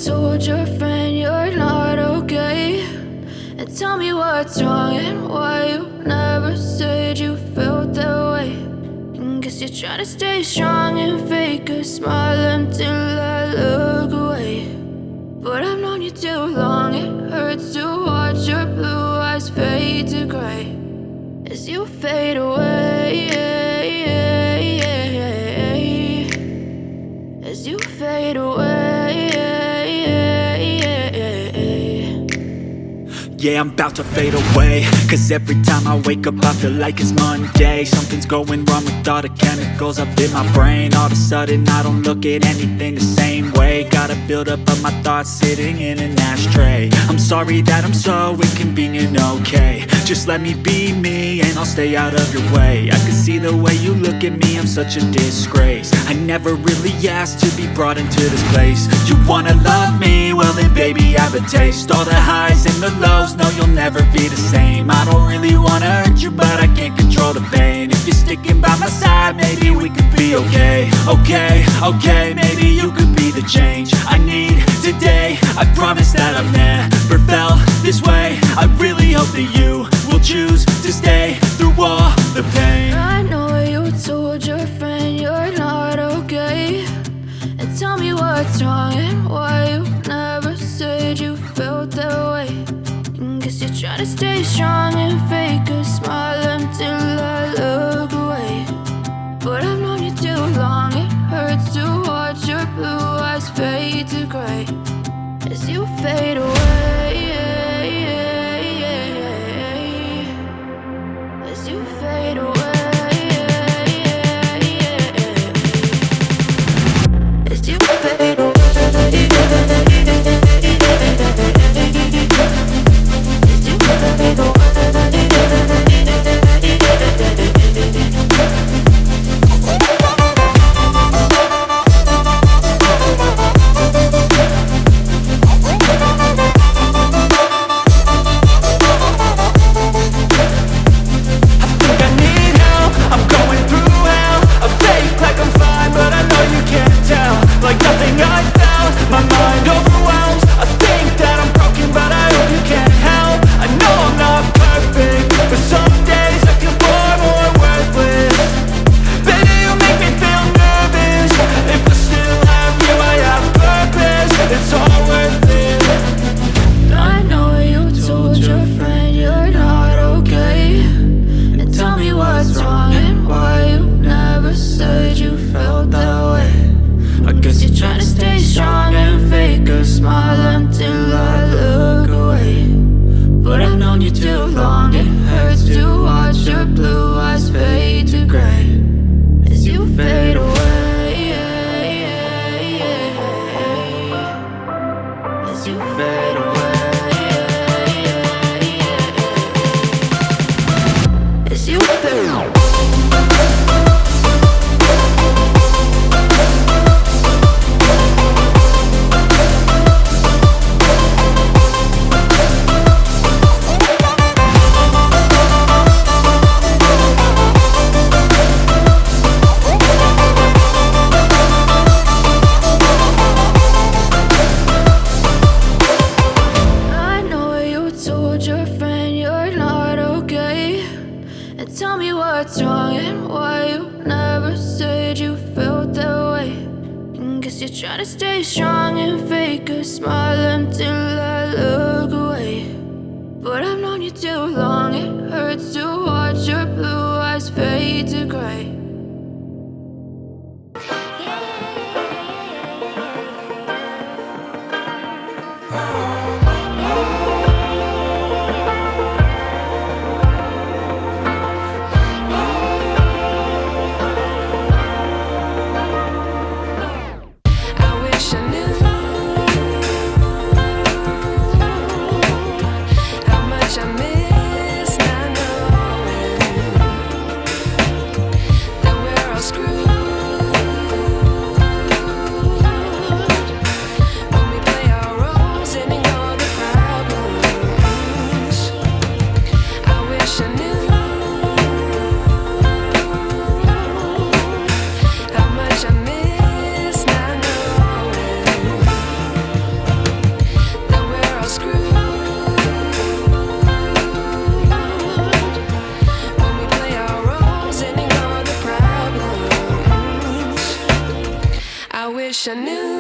told your friend you're not okay, and tell me what's wrong and why you never said you felt that way. And guess you're trying to stay strong and fake a smile until I look away. But I've known you too long, it hurts to watch your blue eyes fade to gray as you fade away, as you fade away. Yeah, I'm about to fade away, cause every time I wake up I feel like it's Monday. Something's going wrong with all the chemicals up in my brain. All of a sudden I don't look at anything the same way. Got a buildup of my thoughts sitting in an ashtray. I'm sorry that I'm so inconvenient, okay. Just let me be me and I'll stay out of your way. I can see the way you look at me, I'm such a disgrace. I never really asked to be brought into this place. You wanna love me? Well then baby, have a taste. All the highs and the lows, no, you'll never be the same. I don't really wanna hurt you, but I can't control the pain. If you're sticking by my side, maybe we could be okay. Okay, maybe you could be the change I need today. I promise that I've never felt this way. I really hope that you will choose to stay through all the pain. I know you told your friend you're not okay, and tell me what's wrong and why you never said you felt that way. Guess you're trying to stay strong and fake a smile until I look away. But I've known you too long, it hurts to watch your blue eyes fade to gray as you fade away, as you fade away, as you fade away. wish I knew.